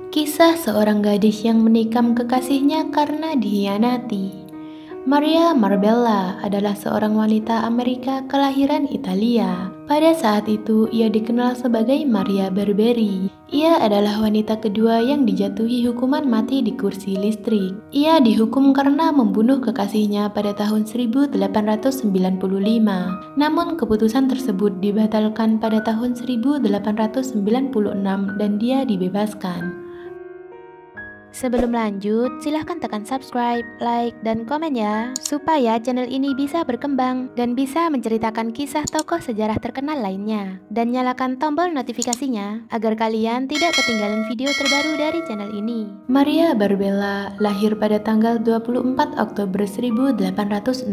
Kisah seorang gadis yang menikam kekasihnya karena dikhianati. Maria Marbella adalah seorang wanita Amerika kelahiran Italia. Pada saat itu, ia dikenal sebagai Maria Berberi. Ia adalah wanita kedua yang dijatuhi hukuman mati di kursi listrik. Ia dihukum karena membunuh kekasihnya pada tahun 1895. Namun keputusan tersebut dibatalkan pada tahun 1896 dan dia dibebaskan. Sebelum lanjut, silahkan tekan subscribe, like, dan komen ya, supaya channel ini bisa berkembang dan bisa menceritakan kisah tokoh sejarah terkenal lainnya. Dan nyalakan tombol notifikasinya, agar kalian tidak ketinggalan video terbaru dari channel ini. Maria Barbella lahir pada tanggal 24 Oktober 1868.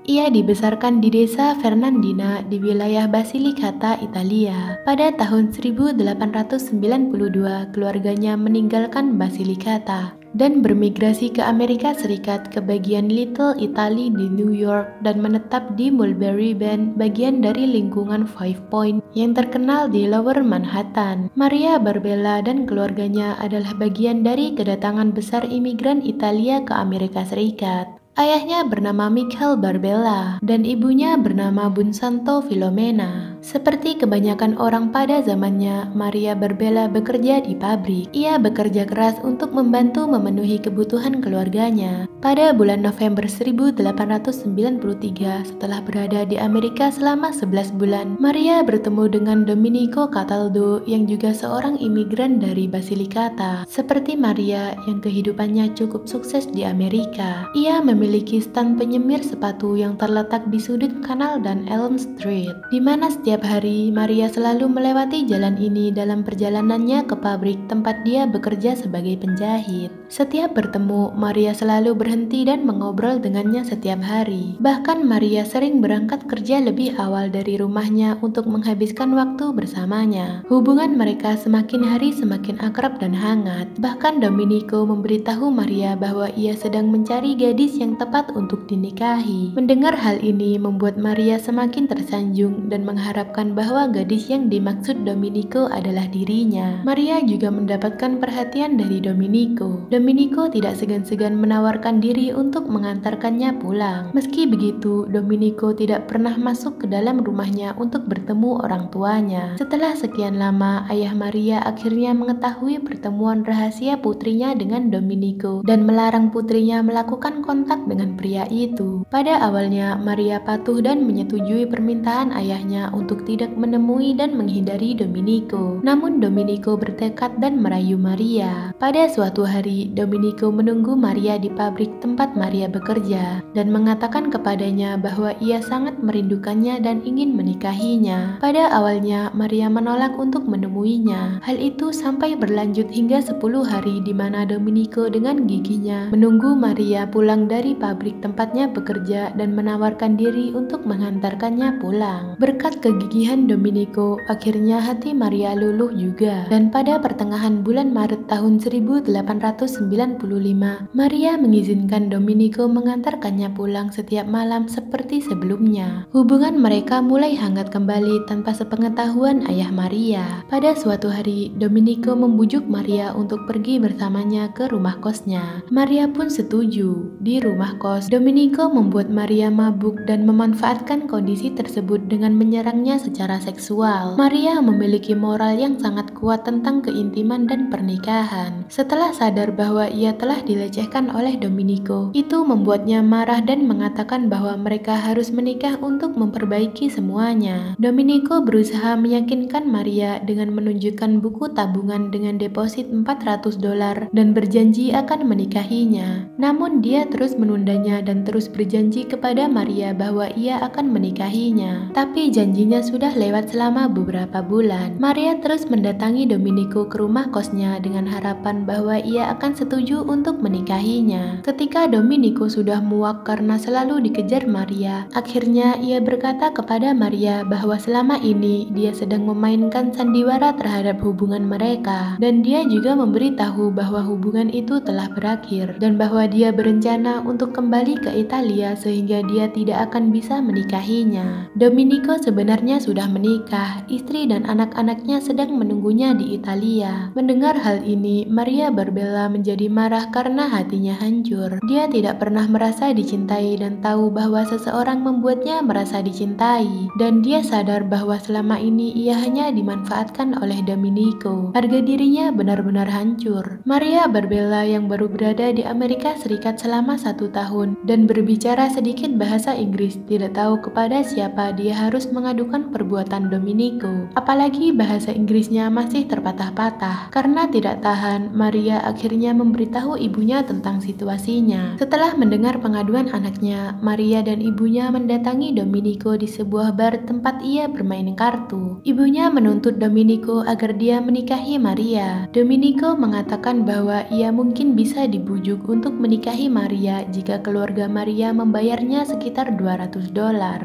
Ia dibesarkan di desa Fernandina di wilayah Basilicata, Italia. Pada tahun 1892, keluarganya meninggalkan Basilicata dan bermigrasi ke Amerika Serikat ke bagian Little Italy di New York dan menetap di Mulberry Bend, bagian dari lingkungan Five Point yang terkenal di Lower Manhattan. Maria Barbella dan keluarganya adalah bagian dari kedatangan besar imigran Italia ke Amerika Serikat. Ayahnya bernama Michael Barbella dan ibunya bernama Bunsanto Filomena. Seperti kebanyakan orang pada zamannya, Maria Barbella bekerja di pabrik. Ia bekerja keras untuk membantu memenuhi kebutuhan keluarganya. Pada bulan November 1893, setelah berada di Amerika selama 11 bulan, Maria bertemu dengan Domenico Cataldo yang juga seorang imigran dari Basilicata. Seperti Maria yang kehidupannya cukup sukses di Amerika, ia memiliki stand penyemir sepatu yang terletak di sudut Canal dan Elm Street, di mana setiap hari Maria selalu melewati jalan ini dalam perjalanannya ke pabrik tempat dia bekerja sebagai penjahit. Setiap bertemu, Maria selalu berhenti dan mengobrol dengannya setiap hari. Bahkan Maria sering berangkat kerja lebih awal dari rumahnya untuk menghabiskan waktu bersamanya. Hubungan mereka semakin hari semakin akrab dan hangat. Bahkan Domenico memberitahu Maria bahwa ia sedang mencari gadis yang tepat untuk dinikahi. Mendengar hal ini membuat Maria semakin tersanjung dan mengharapkan bahwa gadis yang dimaksud Domenico adalah dirinya. Maria juga mendapatkan perhatian dari Domenico. Domenico tidak segan-segan menawarkan diri untuk mengantarkannya pulang. Meski begitu, Domenico tidak pernah masuk ke dalam rumahnya untuk bertemu orang tuanya. Setelah sekian lama, ayah Maria akhirnya mengetahui pertemuan rahasia putrinya dengan Domenico dan melarang putrinya melakukan kontak dengan pria itu. Pada awalnya, Maria patuh dan menyetujui permintaan ayahnya untuk tidak menemui dan menghindari Domenico. Namun Domenico bertekad dan merayu Maria. Pada suatu hari, Domenico menunggu Maria di pabrik tempat Maria bekerja dan mengatakan kepadanya bahwa ia sangat merindukannya dan ingin menikahinya. Pada awalnya, Maria menolak untuk menemuinya. Hal itu sampai berlanjut hingga 10 hari di mana Domenico dengan giginya menunggu Maria pulang dari pabrik tempatnya bekerja dan menawarkan diri untuk mengantarkannya pulang. Berkat kegigihan Domenico, akhirnya hati Maria luluh juga. Dan pada pertengahan bulan Maret tahun 1895, Maria mengizinkan Domenico mengantarkannya pulang setiap malam seperti sebelumnya. Hubungan mereka mulai hangat kembali tanpa sepengetahuan ayah Maria. Pada suatu hari, Domenico membujuk Maria untuk pergi bersamanya ke rumah kosnya. Maria pun setuju. Di rumah kos, Domenico membuat Maria mabuk dan memanfaatkan kondisi tersebut dengan menyerangnya secara seksual. Maria memiliki moral yang sangat kuat tentang keintiman dan pernikahan. Setelah sadar bahwa ia telah dilecehkan oleh Domenico, itu membuatnya marah dan mengatakan bahwa mereka harus menikah untuk memperbaiki semuanya. Domenico berusaha meyakinkan Maria dengan menunjukkan buku tabungan dengan deposit $400 dan berjanji akan menikahinya. Namun dia terus menundanya dan terus berjanji kepada Maria bahwa ia akan menikahinya. Tapi janjinya sudah lewat selama beberapa bulan. Maria terus mendatangi Domenico ke rumah kosnya dengan harapan bahwa ia akan setuju untuk menikahinya. Ketika Domenico sudah muak karena selalu dikejar Maria, akhirnya ia berkata kepada Maria bahwa selama ini dia sedang memainkan sandiwara terhadap hubungan mereka, dan dia juga memberitahu bahwa hubungan itu telah berakhir dan bahwa dia berencana untuk untuk kembali ke Italia sehingga dia tidak akan bisa menikahinya. Domenico sebenarnya sudah menikah, istri dan anak-anaknya sedang menunggunya di Italia. Mendengar hal ini, Maria Barbella menjadi marah karena hatinya hancur. Dia tidak pernah merasa dicintai dan tahu bahwa seseorang membuatnya merasa dicintai. Dan dia sadar bahwa selama ini ia hanya dimanfaatkan oleh Domenico. Harga dirinya benar-benar hancur. Maria Barbella yang baru berada di Amerika Serikat selama 1 tahun dan berbicara sedikit bahasa Inggris tidak tahu kepada siapa dia harus mengadukan perbuatan Domenico. Apalagi bahasa Inggrisnya masih terpatah-patah. Karena tidak tahan, Maria akhirnya memberitahu ibunya tentang situasinya. Setelah mendengar pengaduan anaknya, Maria dan ibunya mendatangi Domenico di sebuah bar tempat ia bermain kartu. Ibunya menuntut Domenico agar dia menikahi Maria. Domenico mengatakan bahwa ia mungkin bisa dibujuk untuk menikahi Maria jika keluarga Maria membayarnya sekitar $200.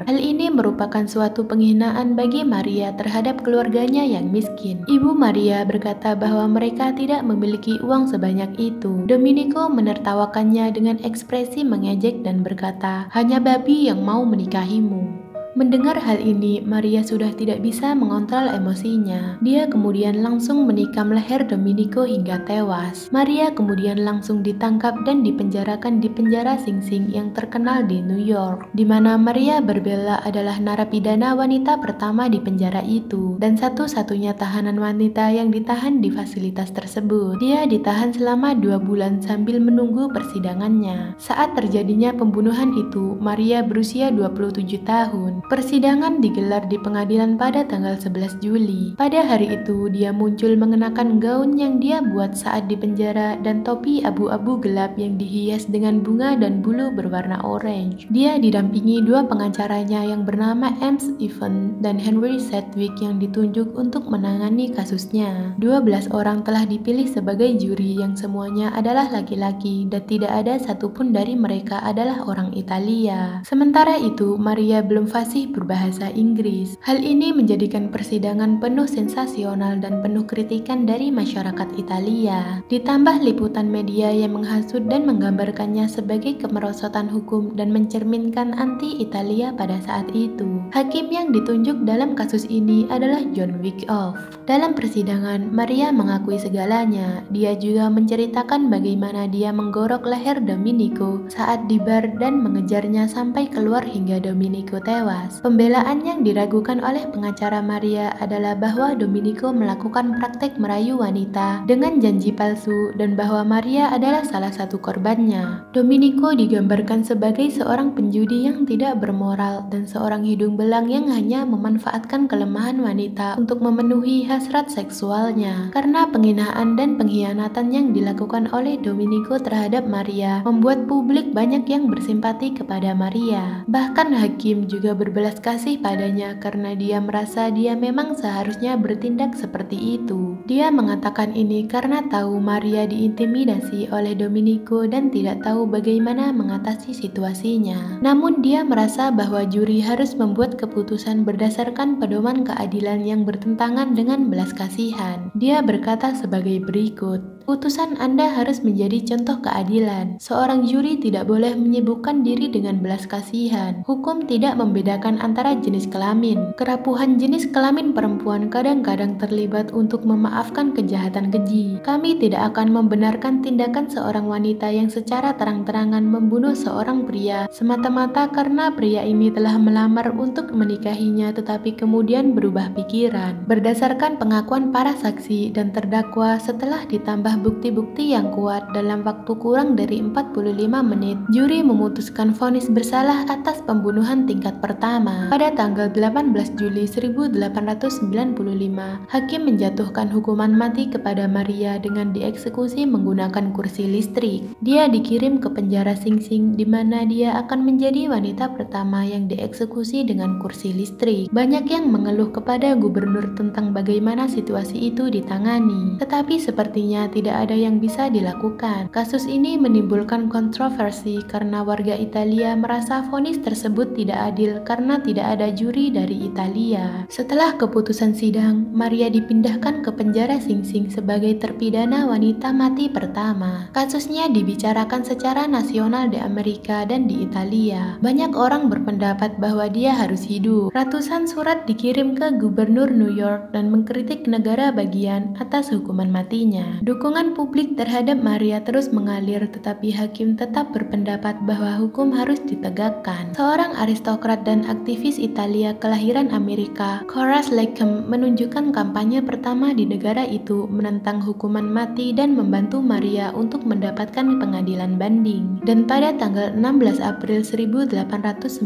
Hal ini merupakan suatu penghinaan bagi Maria terhadap keluarganya yang miskin. Ibu Maria berkata bahwa mereka tidak memiliki uang sebanyak itu. Domenico menertawakannya dengan ekspresi mengejek dan berkata, "Hanya babi yang mau menikahimu." Mendengar hal ini, Maria sudah tidak bisa mengontrol emosinya. Dia kemudian langsung menikam leher Domenico hingga tewas. Maria kemudian langsung ditangkap dan dipenjarakan di penjara Sing Sing yang terkenal di New York, di mana Maria Barbella adalah narapidana wanita pertama di penjara itu dan satu-satunya tahanan wanita yang ditahan di fasilitas tersebut. Dia ditahan selama 2 bulan sambil menunggu persidangannya. Saat terjadinya pembunuhan itu, Maria berusia 27 tahun. Persidangan digelar di pengadilan pada tanggal 11 Juli. Pada hari itu, dia muncul mengenakan gaun yang dia buat saat di penjara dan topi abu-abu gelap yang dihias dengan bunga dan bulu berwarna orange. Dia didampingi 2 pengacaranya yang bernama Ames Evans dan Henry Sedgwick yang ditunjuk untuk menangani kasusnya. 12 orang telah dipilih sebagai juri yang semuanya adalah laki-laki dan tidak ada satupun dari mereka adalah orang Italia. Sementara itu, Maria belum fasih berbahasa Inggris. Hal ini menjadikan persidangan penuh sensasional dan penuh kritikan dari masyarakat Italia. Ditambah liputan media yang menghasut dan menggambarkannya sebagai kemerosotan hukum dan mencerminkan anti-Italia pada saat itu. Hakim yang ditunjuk dalam kasus ini adalah John Wyckoff. Dalam persidangan, Maria mengakui segalanya. Dia juga menceritakan bagaimana dia menggorok leher Domenico saat di bar dan mengejarnya sampai keluar hingga Domenico tewas. Pembelaan yang diragukan oleh pengacara Maria adalah bahwa Domenico melakukan praktek merayu wanita dengan janji palsu dan bahwa Maria adalah salah satu korbannya. Domenico digambarkan sebagai seorang penjudi yang tidak bermoral dan seorang hidung belang yang hanya memanfaatkan kelemahan wanita untuk memenuhi hasrat seksualnya. Karena penghinaan dan pengkhianatan yang dilakukan oleh Domenico terhadap Maria membuat publik banyak yang bersimpati kepada Maria. Bahkan hakim juga berbelas kasih padanya karena dia merasa dia memang seharusnya bertindak seperti itu. Dia mengatakan ini karena tahu Maria diintimidasi oleh Domenico dan tidak tahu bagaimana mengatasi situasinya. Namun dia merasa bahwa juri harus membuat keputusan berdasarkan pedoman keadilan yang bertentangan dengan belas kasihan. Dia berkata sebagai berikut, "Putusan Anda harus menjadi contoh keadilan. Seorang juri tidak boleh menyibukkan diri dengan belas kasihan. Hukum tidak membedakan antara jenis kelamin. Kerapuhan jenis kelamin perempuan kadang-kadang terlibat untuk memaafkan kejahatan keji. Kami tidak akan membenarkan tindakan seorang wanita yang secara terang-terangan membunuh seorang pria semata-mata karena pria ini telah melamar untuk menikahinya tetapi kemudian berubah pikiran. Berdasarkan pengakuan para saksi dan terdakwa setelah ditambah bukti-bukti yang kuat dalam waktu kurang dari 45 menit, juri memutuskan vonis bersalah atas pembunuhan tingkat pertama. Pada tanggal 18 Juli 1895, hakim menjatuhkan hukuman mati kepada Maria dengan dieksekusi menggunakan kursi listrik. Dia dikirim ke penjara Sing Sing di mana dia akan menjadi wanita pertama yang dieksekusi dengan kursi listrik. Banyak yang mengeluh kepada gubernur tentang bagaimana situasi itu ditangani, tetapi sepertinya tidak tidak ada yang bisa dilakukan. Kasus ini menimbulkan kontroversi karena warga Italia merasa vonis tersebut tidak adil karena tidak ada juri dari Italia. Setelah keputusan sidang, Maria dipindahkan ke penjara Sing Sing sebagai terpidana wanita mati pertama. Kasusnya dibicarakan secara nasional di Amerika dan di Italia. Banyak orang berpendapat bahwa dia harus hidup. Ratusan surat dikirim ke Gubernur New York dan mengkritik negara bagian atas hukuman matinya. Dukungan publik terhadap Maria terus mengalir, tetapi hakim tetap berpendapat bahwa hukum harus ditegakkan. Seorang aristokrat dan aktivis Italia kelahiran Amerika, Horace Leckham, menunjukkan kampanye pertama di negara itu menentang hukuman mati dan membantu Maria untuk mendapatkan pengadilan banding. Dan pada tanggal 16 April 1896,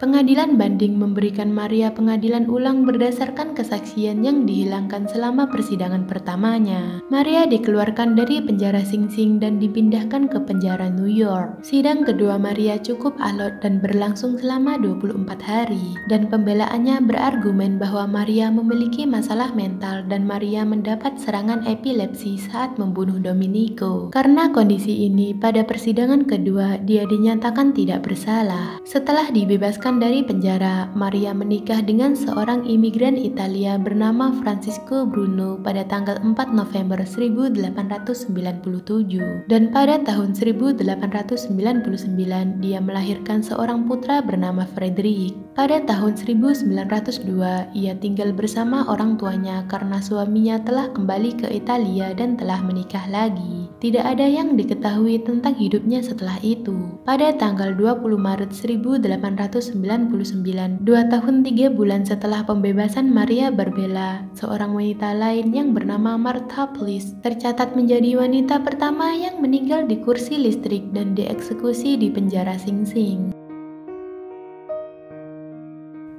pengadilan banding memberikan Maria pengadilan ulang berdasarkan kesaksian yang dihilangkan selama persidangan pertamanya. Maria dikeluarkan dari penjara Sing Sing dan dipindahkan ke penjara New York. Sidang kedua Maria cukup alot dan berlangsung selama 24 hari, dan pembelaannya berargumen bahwa Maria memiliki masalah mental dan Maria mendapat serangan epilepsi saat membunuh Domenico. Karena kondisi ini, pada persidangan kedua dia dinyatakan tidak bersalah. Setelah dibebaskan dari penjara, Maria menikah dengan seorang imigran Italia bernama Francisco Bruno pada tanggal 4 November 1897, dan pada tahun 1899 dia melahirkan seorang putra bernama Frederick. Pada tahun 1902 ia tinggal bersama orang tuanya karena suaminya telah kembali ke Italia dan telah menikah lagi. Tidak ada yang diketahui tentang hidupnya setelah itu. Pada tanggal 20 Maret 1899, 2 tahun 3 bulan setelah pembebasan Maria Barbella, seorang wanita lain yang bernama Martha Bliss tercatat menjadi wanita pertama yang meninggal di kursi listrik dan dieksekusi di penjara Sing Sing.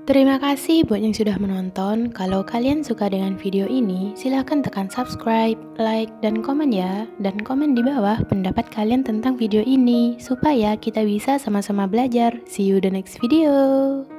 Terima kasih buat yang sudah menonton. Kalau kalian suka dengan video ini, silahkan tekan subscribe, like, dan komen ya. Dan komen di bawah pendapat kalian tentang video ini, supaya kita bisa sama-sama belajar. See you the next video.